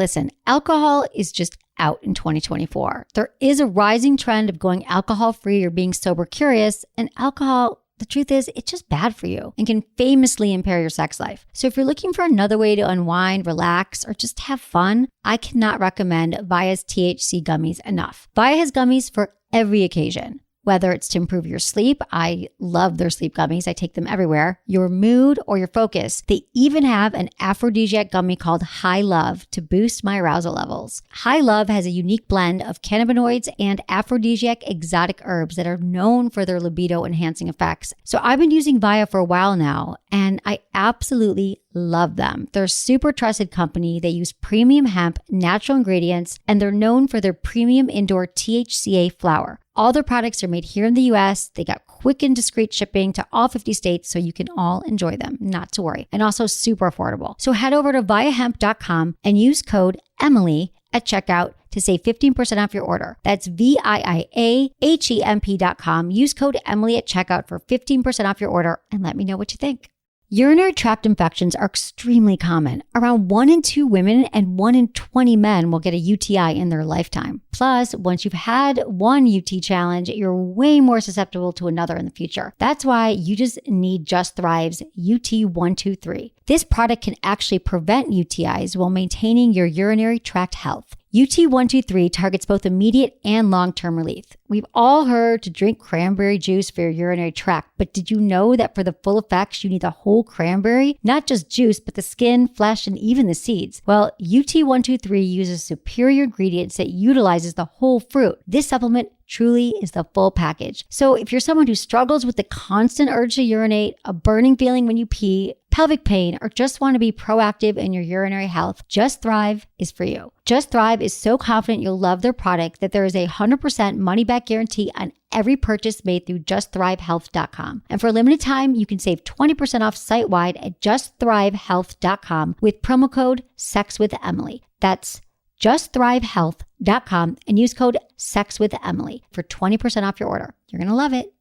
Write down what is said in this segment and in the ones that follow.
Listen, alcohol is just out in 2024. There is a rising trend of going alcohol-free or being sober curious, and alcohol, the truth is, it's just bad for you and can famously impair your sex life. So if you're looking for another way to unwind, relax, or just have fun, I cannot recommend Via's THC gummies enough. Via has gummies for every occasion. Whether it's to improve your sleep, I love their sleep gummies. I take them everywhere. Your mood or your focus. They even have an aphrodisiac gummy called High Love to boost my arousal levels. High Love has a unique blend of cannabinoids and aphrodisiac exotic herbs that are known for their libido enhancing effects. So I've been using Via for a while now, and I absolutely love them. They're a super trusted company. They use premium hemp, natural ingredients, and they're known for their premium indoor THCA flower. All their products are made here in the US. They got quick and discreet shipping to all 50 states, so you can all enjoy them, not to worry. And also super affordable. So head over to viahemp.com and use code Emily at checkout to save 15% off your order. That's VIIAHEMP.com. Use code Emily at checkout for 15% off your order and let me know what you think. Urinary tract infections are extremely common. Around 1 in 2 women and 1 in 20 men will get a UTI in their lifetime. Plus, once you've had one UT challenge, you're way more susceptible to another in the future. That's why you just need Just Thrive's UT123. This product can actually prevent UTIs while maintaining your urinary tract health. UT123 targets both immediate and long-term relief. We've all heard to drink cranberry juice for your urinary tract, but did you know that for the full effects, you need the whole cranberry? Not just juice, but the skin, flesh, and even the seeds. Well, UT123 uses superior ingredients that utilizes the whole fruit. This supplement truly is the full package. So if you're someone who struggles with the constant urge to urinate, a burning feeling when you pee, pelvic pain, or just want to be proactive in your urinary health, Just Thrive is for you. Just Thrive is so confident you'll love their product that there is a 100% money-back guarantee on every purchase made through justthrivehealth.com. And for a limited time, you can save 20% off site-wide at justthrivehealth.com with promo code SEXWithEmily. That's justthrivehealth.com and use code SEXWithEmily for 20% off your order. You're going to love it.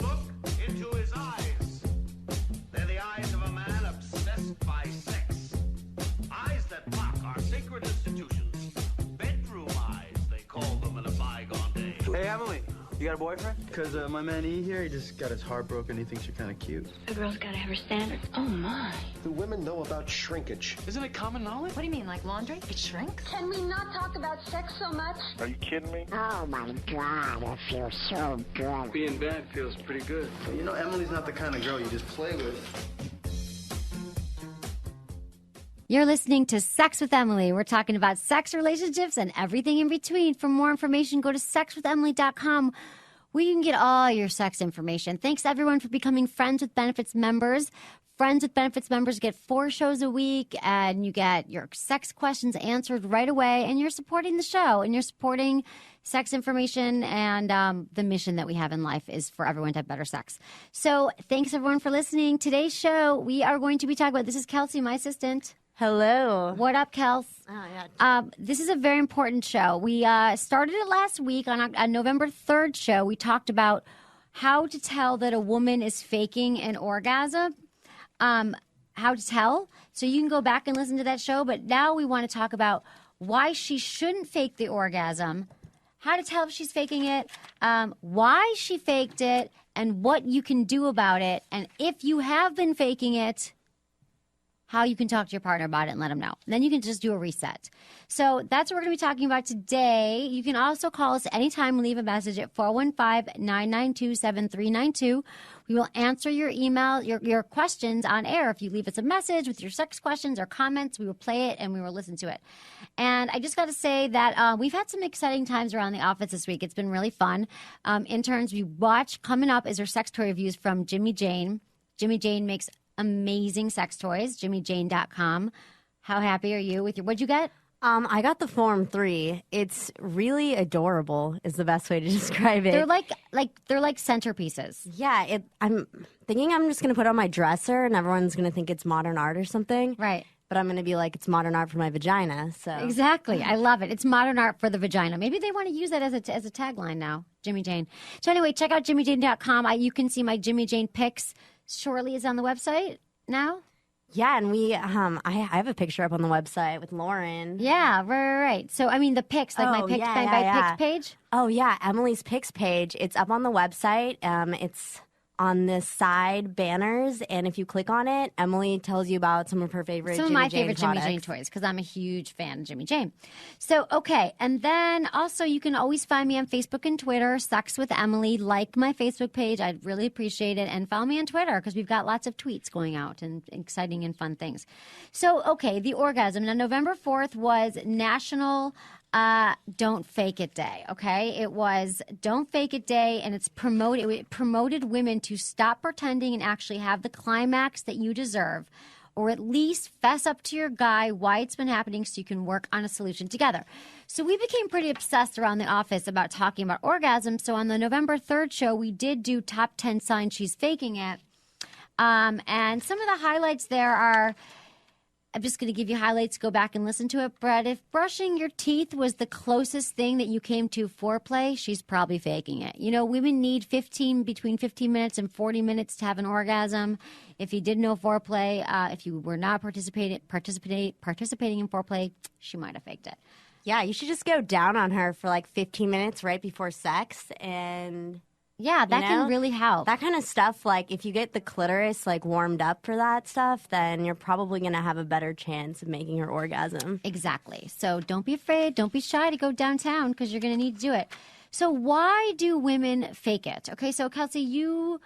Look into his eyes. They're the eyes of a man obsessed by sex. Eyes that mock our sacred institutions. Bedroom eyes, they call them in a bygone day. Hey, Emily, you got a boyfriend? Because my man E here, he just got his heart broken. He thinks you're kind of cute. A girl's gotta have her standards. Oh, my. Do women know about shrinkage? Isn't it common knowledge? What do you mean, like laundry? It shrinks? Can we not talk about sex so much? Are you kidding me? Oh my God, I feel so good. Being bad feels pretty good. You know, Emily's not the kind of girl you just play with. You're listening to Sex with Emily. We're talking about sex, relationships, and everything in between. For more information, go to sexwithemily.com where you can get all your sex information. Thanks, everyone, for becoming Friends with Benefits members. Friends with Benefits members get 4 shows a week, and you get your sex questions answered right away, and you're supporting the show, and you're supporting sex information, and the mission that we have in life is for everyone to have better sex. So thanks, everyone, for listening. Today's show, we are going to be talking about, this is Kelsi, my assistant. Hello. What up, Kels? Oh, yeah. This is a very important show. We started it last week on a November 3rd show. We talked about how to tell that a woman is faking an orgasm. How to tell. So you can go back and listen to that show. But now we want to talk about why she shouldn't fake the orgasm, how to tell if she's faking it, why she faked it, and what you can do about it. And if you have been faking it, how you can talk to your partner about it and let them know. And then you can just do a reset. So that's what we're going to be talking about today. You can also call us anytime and leave a message at 415-992-7392. We will answer your email, your questions on air. If you leave us a message with your sex questions or comments, we will play it and we will listen to it. And I just got to say that we've had some exciting times around the office this week. It's been really fun. Interns, we watch coming up is our sex toy reviews from Jimmy Jane. Jimmy Jane makes amazing sex toys, jimmyjane.com. How happy are you with your, what'd you get? I got the Form 3. It's really adorable is the best way to describe it. They're like centerpieces. Yeah, I'm thinking I'm just going to put it on my dresser and everyone's going to think it's modern art or something. Right. But I'm going to be like, it's modern art for my vagina. So exactly. I love it. It's modern art for the vagina. Maybe they want to use that as a tagline now, Jimmy Jane. So anyway, check out jimmyjane.com. You can see my Jimmy Jane pics shortly. Is on the website now. Yeah, and we I have a picture up on the website with Lauren. Yeah, right. So, I mean, the pics, like my pics, pics page. Oh, yeah, Emily's pics page. It's up on the website. It's on the side banners, and if you click on it, Emily tells you about some of her favorite Some of Jimmy my Jane favorite products. Jimmy Jane toys because I'm a huge fan of Jimmy Jane. So, okay. And then also you can always find me on Facebook and Twitter, Sex with Emily. Like my Facebook page. I'd really appreciate it. And follow me on Twitter because we've got lots of tweets going out and exciting and fun things. So, okay, the orgasm. Now, November 4th was National Don't Fake It Day, okay? It was Don't Fake It Day, and it promoted women to stop pretending and actually have the climax that you deserve, or at least fess up to your guy why it's been happening so you can work on a solution together. So we became pretty obsessed around the office about talking about orgasm. So on the November 3rd show, we did do top 10 signs she's faking it. And some of the highlights there are... I'm just going to give you highlights. Go back and listen to it. Brett, if brushing your teeth was the closest thing that you came to foreplay, she's probably faking it. You know, women need between 15 minutes and 40 minutes to have an orgasm. If you did know foreplay, if you were not participating in foreplay, she might have faked it. Yeah, you should just go down on her for like 15 minutes right before sex and... Yeah, that can really help. That kind of stuff, like if you get the clitoris like warmed up for that stuff, then you're probably going to have a better chance of making her orgasm. Exactly. So don't be afraid. Don't be shy to go downtown because you're going to need to do it. So why do women fake it? Okay, so Kelsi, you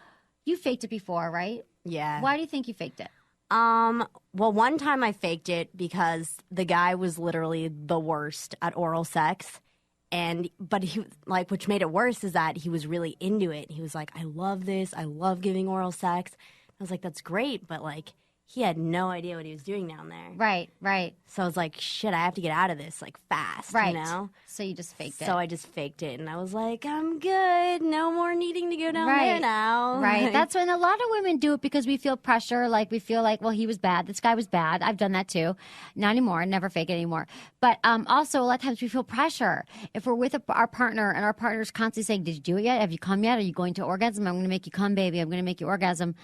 faked it before, right? Yeah. Why do you think you faked it? Well, one time I faked it because the guy was literally the worst at oral sex. But he, like, which made it worse is that he was really into it. He was like, I love this. I love giving oral sex. I was like, that's great. But like, he had no idea what he was doing down there. Right. So I was like, shit, I have to get out of this like fast, Right. you know? So you just faked it. So I just faked it. And I was like, I'm good. No more needing to go down there now. Right. That's when a lot of women do it because we feel pressure. Like we feel like, well, he was bad. This guy was bad. I've done that too. Not anymore. I never fake it anymore. But also a lot of times we feel pressure. If we're with our partner and our partner's constantly saying, did you do it yet? Have you come yet? Are you going to orgasm? I'm going to make you come, baby. I'm going to make you orgasm.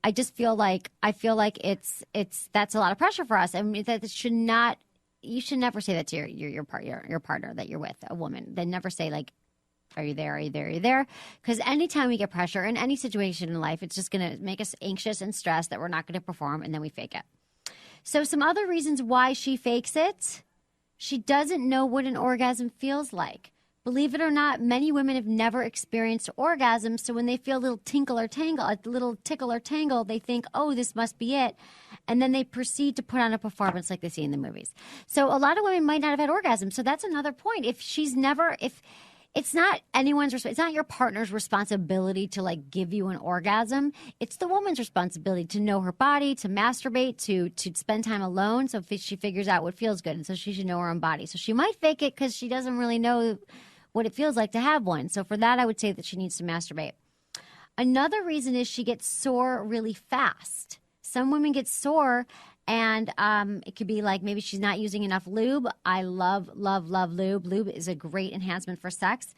I feel like that's a lot of pressure for us. I mean, that should not. You should never say that to your partner that you're with, a woman. Then never say like, "Are you there? Are you there? Are you there?" Because anytime we get pressure in any situation in life, it's just going to make us anxious and stressed that we're not going to perform, and then we fake it. So some other reasons why she fakes it: she doesn't know what an orgasm feels like. Believe it or not, many women have never experienced orgasm, so when they feel a little tickle or tangle, they think, oh, this must be it. And then they proceed to put on a performance like they see in the movies. So a lot of women might not have had orgasm. So that's another point. If it's not it's not your partner's responsibility to like give you an orgasm. It's the woman's responsibility to know her body, to masturbate, to spend time alone. So if she figures out what feels good, and so she should know her own body. So she might fake it because she doesn't really know what it feels like to have one. So for that, I would say that she needs to masturbate. Another reason is she gets sore really fast. Some women get sore, and it could be like maybe she's not using enough lube. I love lube. Lube is a great enhancement for sex.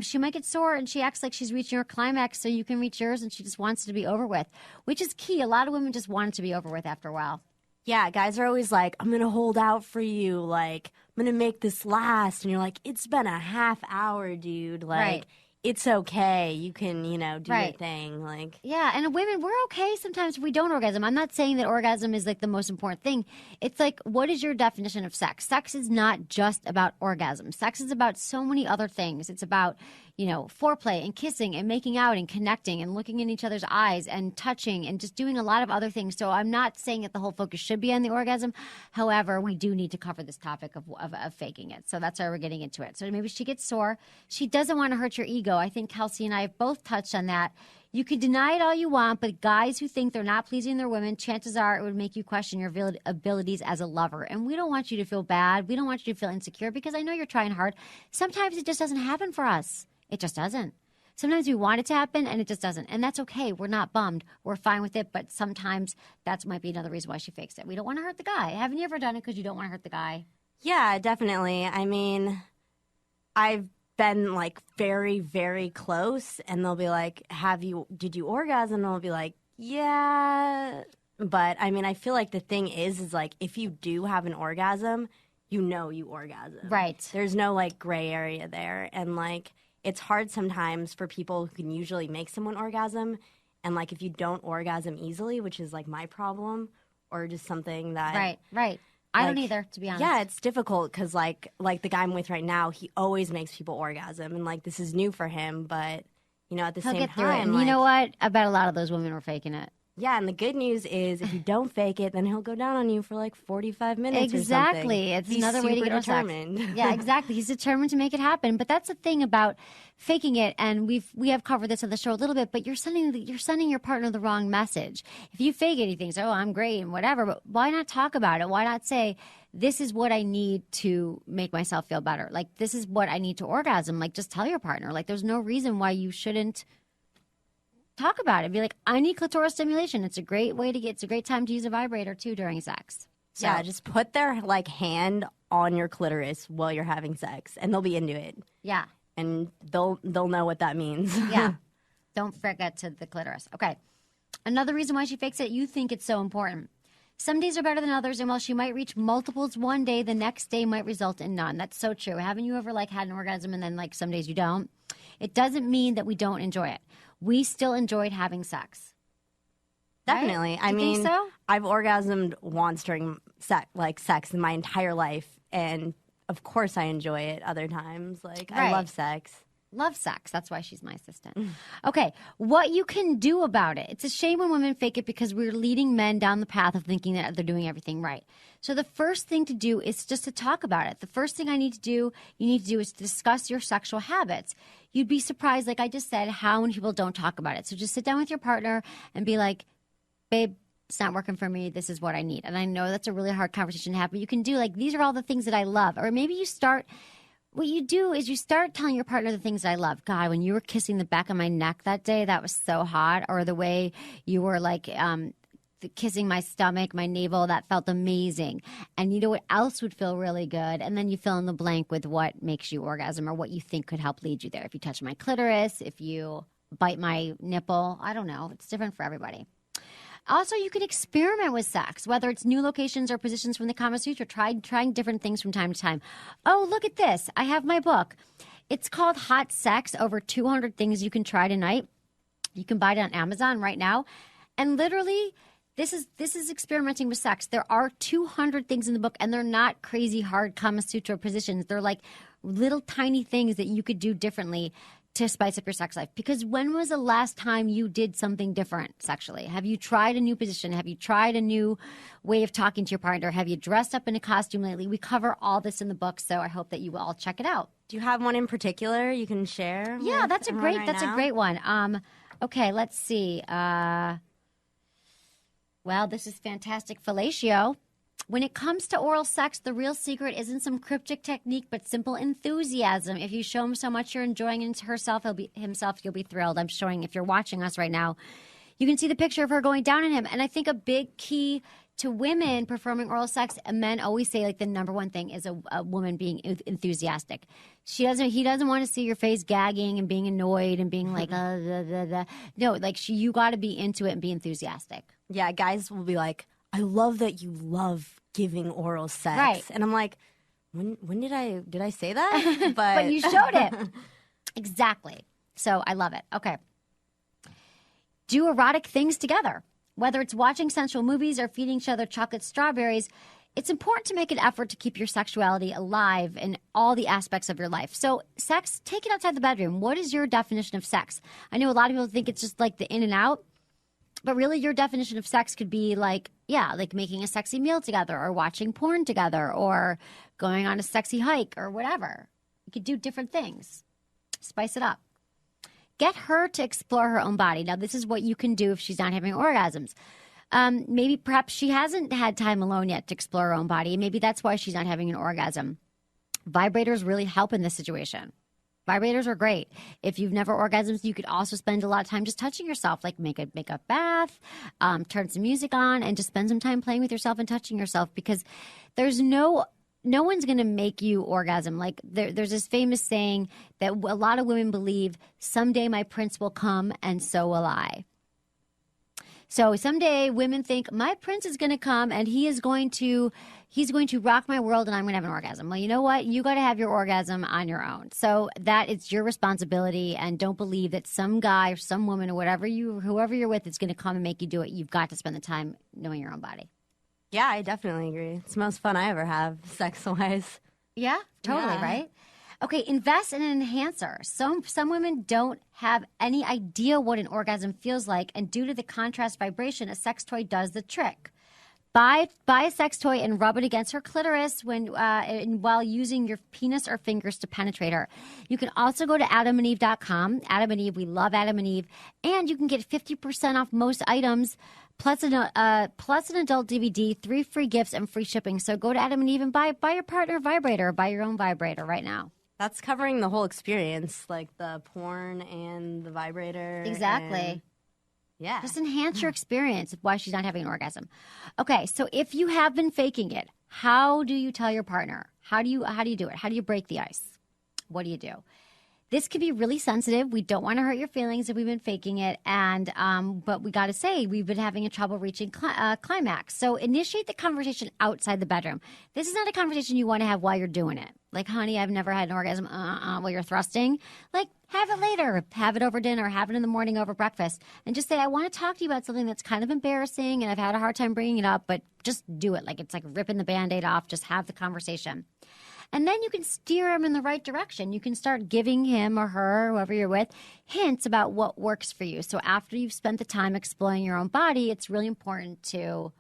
She might get sore, and she acts like she's reaching her climax, so you can reach yours, and she just wants it to be over with, which is key. A lot of women just want it to be over with after a while. Yeah, guys are always like, I'm going to hold out for you. Like, I'm going to make this last. And you're like, it's been a half hour, dude. Like, Right. It's okay. You can, do your thing. Like, Yeah, and women, we're okay sometimes if we don't orgasm. I'm not saying that orgasm is like the most important thing. It's like, what is your definition of sex? Sex is not just about orgasm. Sex is about so many other things. It's about, foreplay and kissing and making out and connecting and looking in each other's eyes and touching and just doing a lot of other things. So I'm not saying that the whole focus should be on the orgasm. However, we do need to cover this topic of faking it. So that's why we're getting into it. So maybe she gets sore. She doesn't want to hurt your ego. I think Kelsi and I have both touched on that. You can deny it all you want, but guys who think they're not pleasing their women, chances are it would make you question your abilities as a lover. And we don't want you to feel bad. We don't want you to feel insecure because I know you're trying hard. Sometimes it just doesn't happen for us. It just doesn't. Sometimes we want it to happen and it just doesn't. And that's okay. We're not bummed. We're fine with it. But sometimes that might be another reason why she fakes it. We don't want to hurt the guy. Haven't you ever done it because you don't want to hurt the guy? yeah, definitely. I mean, I've been like very, very close, and they'll be like, did you orgasm? And I'll be like, yeah. But I mean, I feel like the thing is like if you do have an orgasm, you know you orgasm. Right. There's no like gray area there. And like it's hard sometimes for people who can usually make someone orgasm. And like if you don't orgasm easily, which is like my problem, or just something that. Right. I don't either, to be honest. Yeah, it's difficult because like the guy I'm with right now, he always makes people orgasm. And like this is new for him. But, you know, at the He'll same get through it. time. And you know what? I bet a lot of those women were faking it. Yeah, and the good news is if you don't fake it, then he'll go down on you for like 45 minutes or something. Exactly. It's another way to get determined. sex. Yeah, exactly. He's determined to make it happen. But that's the thing about faking it, and we have covered this on the show a little bit, but you're sending your partner the wrong message. If you fake it, he thinks, oh, I'm great and whatever, but why not talk about it? Why not say, this is what I need to make myself feel better? Like, this is what I need to orgasm. Like, just tell your partner. Like, there's no reason why you shouldn't talk about it. Be like, I need clitoral stimulation. It's a great time to use a vibrator too during sex. So, yeah, just put their like hand on your clitoris while you're having sex, and they'll be into it. Yeah, and they'll know what that means. Yeah, don't forget to the clitoris. Okay, another reason why she fakes it. You think it's so important. Some days are better than others, and while she might reach multiples one day, the next day might result in none. That's so true. Haven't you ever like had an orgasm and then like some days you don't? It doesn't mean that we don't enjoy it. We still enjoyed having sex. Definitely. Right? I mean, think so? I've orgasmed once during sex in my entire life, and of course I enjoy it other times. Like, I love sex. Love sex. That's why she's my assistant. Okay, what you can do about it. It's a shame when women fake it because we're leading men down the path of thinking that they're doing everything right. So the first thing to do is just to talk about it. The first thing you need to do is to discuss your sexual habits. You'd be surprised, like I just said, how many people don't talk about it. So just sit down with your partner and be like, babe, it's not working for me. This is what I need. And I know that's a really hard conversation to have, but you can do like, these are all the things that I love. Or maybe what you do is you start telling your partner the things that I love. God, when you were kissing the back of my neck that day, that was so hot. Or the way you were like kissing my stomach, my navel, that felt amazing. And you know what else would feel really good? And then you fill in the blank with what makes you orgasm or what you think could help lead you there. If you touch my clitoris, if you bite my nipple, I don't know. It's different for everybody. Also, you can experiment with sex, whether it's new locations or positions from the Kama Sutra. Trying different things from time to time. Oh, look at this. I have my book. It's called Hot Sex, Over 200 Things You Can Try Tonight. You can buy it on Amazon right now. And literally, this is experimenting with sex. There are 200 things in the book, and they're not crazy hard Kama Sutra positions. They're like little tiny things that you could do differently to spice up your sex life. Because when was the last time you did something different sexually? Have you tried a new position? Have you tried a new way of talking to your partner? Have you dressed up in a costume lately? We cover all this in the book, so I hope that you will all check it out. Do you have one in particular you can share? Yeah, that's a great one. Okay, let's see. Well, this is fantastic fellatio. When it comes to oral sex, the real secret isn't some cryptic technique, but simple enthusiasm. If you show him so much you're enjoying it himself, you'll be thrilled. I'm showing, if you're watching us right now, you can see the picture of her going down on him. And I think a big key to women performing oral sex, and men always say like the number one thing is a woman being enthusiastic. He doesn't want to see your face gagging and being annoyed and being like, No, like you got to be into it and be enthusiastic. Yeah, guys will be like, I love that you love giving oral sex. Right. And I'm like, when did I say that? But you showed it. Exactly. So I love it. Okay. Do erotic things together. Whether it's watching sensual movies or feeding each other chocolate strawberries, it's important to make an effort to keep your sexuality alive in all the aspects of your life. So sex, take it outside the bedroom. What is your definition of sex? I know a lot of people think it's just like the in and out. But really, your definition of sex could be like making a sexy meal together or watching porn together or going on a sexy hike or whatever. You could do different things. Spice it up. Get her to explore her own body. Now, this is what you can do if she's not having orgasms. Perhaps she hasn't had time alone yet to explore her own body. Maybe that's why she's not having an orgasm. Vibrators really help in this situation. Vibrators are great. If you've never orgasmed, you could also spend a lot of time just touching yourself, like make a bath, turn some music on, and just spend some time playing with yourself and touching yourself, because there's no one's going to make you orgasm. Like there's this famous saying that a lot of women believe, someday my prince will come and so will I. So someday women think my prince is going to come and he's going to rock my world and I'm going to have an orgasm. Well, you know what? You got to have your orgasm on your own. So that it's your responsibility, and don't believe that some guy or some woman or whoever you're with is going to come and make you do it. You've got to spend the time knowing your own body. Yeah, I definitely agree. It's the most fun I ever have, sex-wise. Yeah, totally, Yeah. right? Okay, invest in an enhancer. Some women don't have any idea what an orgasm feels like, and due to the contrast vibration, a sex toy does the trick. Buy a sex toy and rub it against her clitoris while using your penis or fingers to penetrate her. You can also go to adamandeve.com. Adam and Eve, we love Adam and Eve. And you can get 50% off most items, plus an adult DVD, 3 free gifts, and free shipping. So go to Adam and Eve and buy your partner a vibrator, or buy your own vibrator right now. That's covering the whole experience, like the porn and the vibrator. Exactly. and- yeah. Just enhance your experience of why she's not having an orgasm. Okay, so if you have been faking it, how do you tell your partner? How do you do it? How do you break the ice? What do you do? This can be really sensitive. We don't want to hurt your feelings if we've been faking it, and but we got to say we've been having a trouble reaching climax. So initiate the conversation outside the bedroom. This is not a conversation you want to have while you're doing it. Like, honey, I've never had an orgasm while you're thrusting. Like, have it later. Have it over dinner. Have it in the morning over breakfast. And just say, I want to talk to you about something that's kind of embarrassing and I've had a hard time bringing it up, but just do it. Like, it's like ripping the Band-Aid off. Just have the conversation. And then you can steer him in the right direction. You can start giving him or her, whoever you're with, hints about what works for you. So after you've spent the time exploring your own body, it's really important to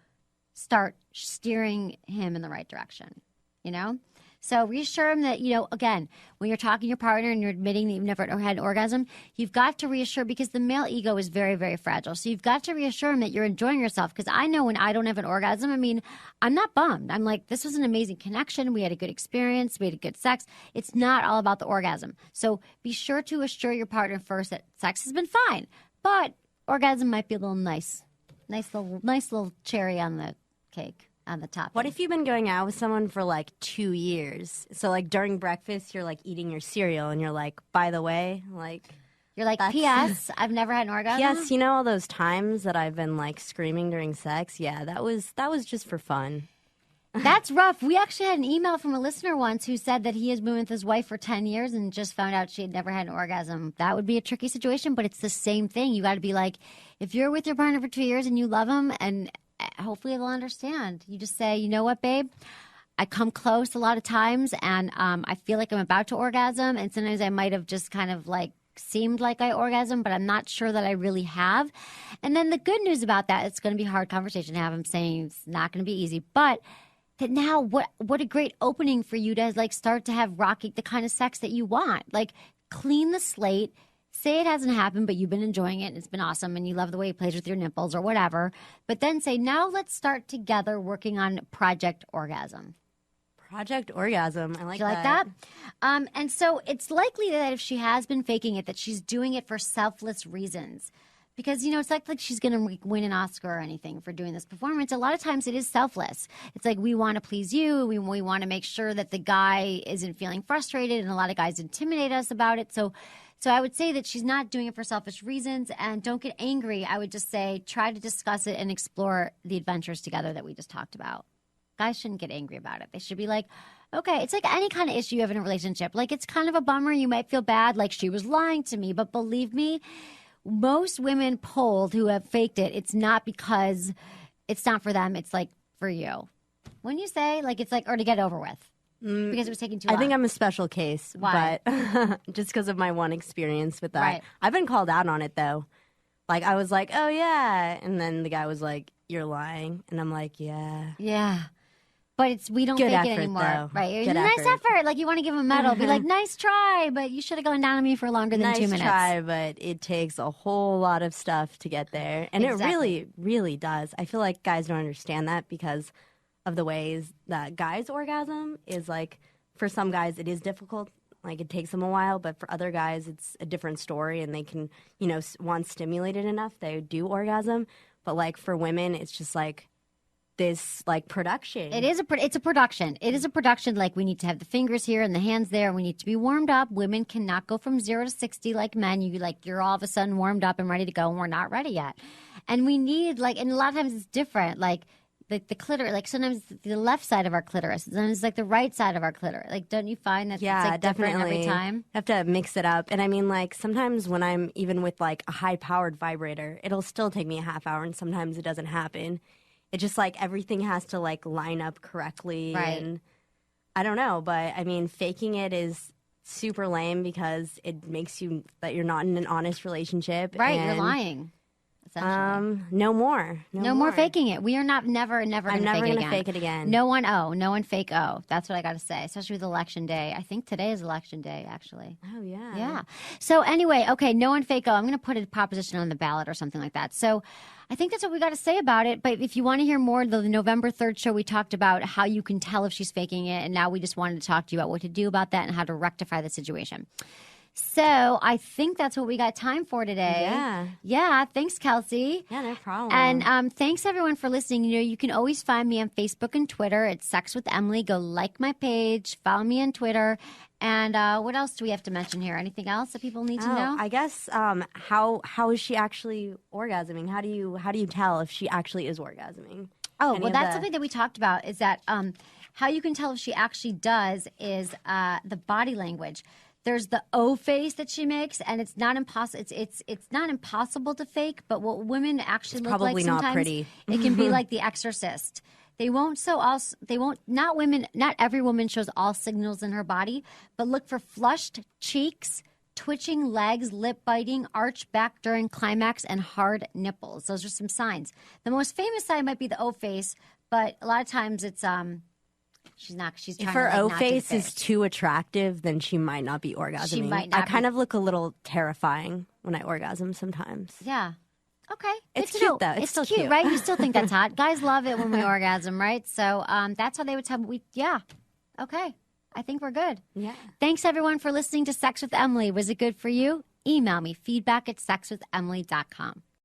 start steering him in the right direction, you know? So reassure him that, again, when you're talking to your partner and you're admitting that you've never had an orgasm, you've got to reassure, because the male ego is very, very fragile. So you've got to reassure him that you're enjoying yourself. Because I know when I don't have an orgasm, I'm not bummed. I'm like, this was an amazing connection. We had a good experience. We had a good sex. It's not all about the orgasm. So be sure to assure your partner first that sex has been fine, but orgasm might be a little nice little cherry on the cake. On the top. What if you've been going out with someone for like 2 years? So like during breakfast, you're like eating your cereal and you're like, by the way, like... You're like, P.S. I've never had an orgasm? P.S. You know all those times that I've been like screaming during sex? Yeah, that was just for fun. That's rough. We actually had an email from a listener once who said that he has been with his wife for 10 years and just found out she had never had an orgasm. That would be a tricky situation, but it's the same thing. You got to be like, if you're with your partner for 2 years and you love him, and hopefully they'll understand. You just say, you know what, babe? I come close a lot of times, and I feel like I'm about to orgasm, and sometimes I might have just kind of like seemed like I orgasm, but I'm not sure that I really have. And then the good news about that, it's going to be a hard conversation to have. I'm saying it's not going to be easy, but that now what a great opening for you to like start to have the kind of sex that you want. Like, clean the slate. Say it hasn't happened, but you've been enjoying it and it's been awesome and you love the way he plays with your nipples or whatever. But then say, now let's start together working on Project Orgasm. Project Orgasm. I like that. Do you like that? And so it's likely that if she has been faking it, that she's doing it for selfless reasons. Because, it's like she's going to win an Oscar or anything for doing this performance. A lot of times it is selfless. It's like, we want to please you. We want to make sure that the guy isn't feeling frustrated, and a lot of guys intimidate us about it. So I would say that she's not doing it for selfish reasons, and don't get angry. I would just say try to discuss it and explore the adventures together that we just talked about. Guys shouldn't get angry about it. They should be like, okay, it's like any kind of issue you have in a relationship. Like, it's kind of a bummer. You might feel bad, like she was lying to me, but believe me, most women polled who have faked it, it's not because it's not for them. It's like for you. When you say, like, it's like, or to get over with. Because it was taking too long. I think I'm a special case. Why? But just because of my one experience with that. Right. I've been called out on it, though. Like, I was like, oh, yeah. And then the guy was like, you're lying. And I'm like, yeah. Yeah. But we don't Good fake it effort, anymore. though. Right. It was Good a nice effort. effort. Like, you want to give him a medal. Be like, nice try, but you should have gone down on me for longer than 2 minutes. Nice try, but it takes a whole lot of stuff to get there. And Exactly. it really, really does. I feel like guys don't understand that because of the ways that guys orgasm is like, for some guys, it is difficult. Like, it takes them a while, but for other guys, it's a different story, and they can, once stimulated enough, they do orgasm. But, like, for women, it's just, like, this, like, production. It's a production. It is a production. Like, we need to have the fingers here and the hands there. We need to be warmed up. Women cannot go from 0 to 60 like men. You're all of a sudden warmed up and ready to go, and we're not ready yet. And we need and a lot of times it's different. Like the clitoris, sometimes the left side of our clitoris, sometimes it's the right side of our clitoris. Don't you find that it's different every time? I have to mix it up. And I mean, sometimes when I'm even with a high-powered vibrator, it'll still take me a half hour, and sometimes it doesn't happen. It's just everything has to line up correctly. Right. And I don't know, but I mean, faking it is super lame because it makes you that you're not in an honest relationship. Right, and you're lying. No more. No more faking it. We are never going to fake it again. I'm never going to fake it again. No one fake O. That's what I got to say, especially with election day. I think today is election day, actually. Oh, yeah. Yeah. So anyway, okay, no one fake O. I'm going to put a proposition on the ballot or something like that. So I think that's what we got to say about it. But if you want to hear more, the November 3rd show, we talked about how you can tell if she's faking it. And now we just wanted to talk to you about what to do about that and how to rectify the situation. So I think that's what we got time for today. Yeah. Yeah. Thanks, Kelsi. Yeah, no problem. And thanks, everyone, for listening. You can always find me on Facebook and Twitter. It's Sex with Emily. Go like my page. Follow me on Twitter. And what else do we have to mention here? Anything else that people need to know? I guess how is she actually orgasming? How do you tell if she actually is orgasming? Oh, well, that's something that we talked about is that how you can tell if she actually does is the body language. There's the O face that she makes, and it's not impossible. It's not impossible to fake, but what women actually look like sometimes, not pretty. It can be like The Exorcist. Not every woman shows all signals in her body, but look for flushed cheeks, twitching legs, lip biting, arched back during climax, and hard nipples. Those are some signs. The most famous sign might be the O face, but a lot of times it's she's trying if her to O not face be is too attractive, then she might not be orgasming. She might not I kind of look a little terrifying when I orgasm sometimes. Yeah. Okay. It's Good to cute, know. though. It's still cute, cute. right? You still think that's hot. Guys love it when we orgasm, right? So that's how they would tell me. Yeah. Okay. I think we're good. Yeah. Thanks, everyone, for listening to Sex with Emily. Was it good for you? Email me, feedback@sexwithemily.com.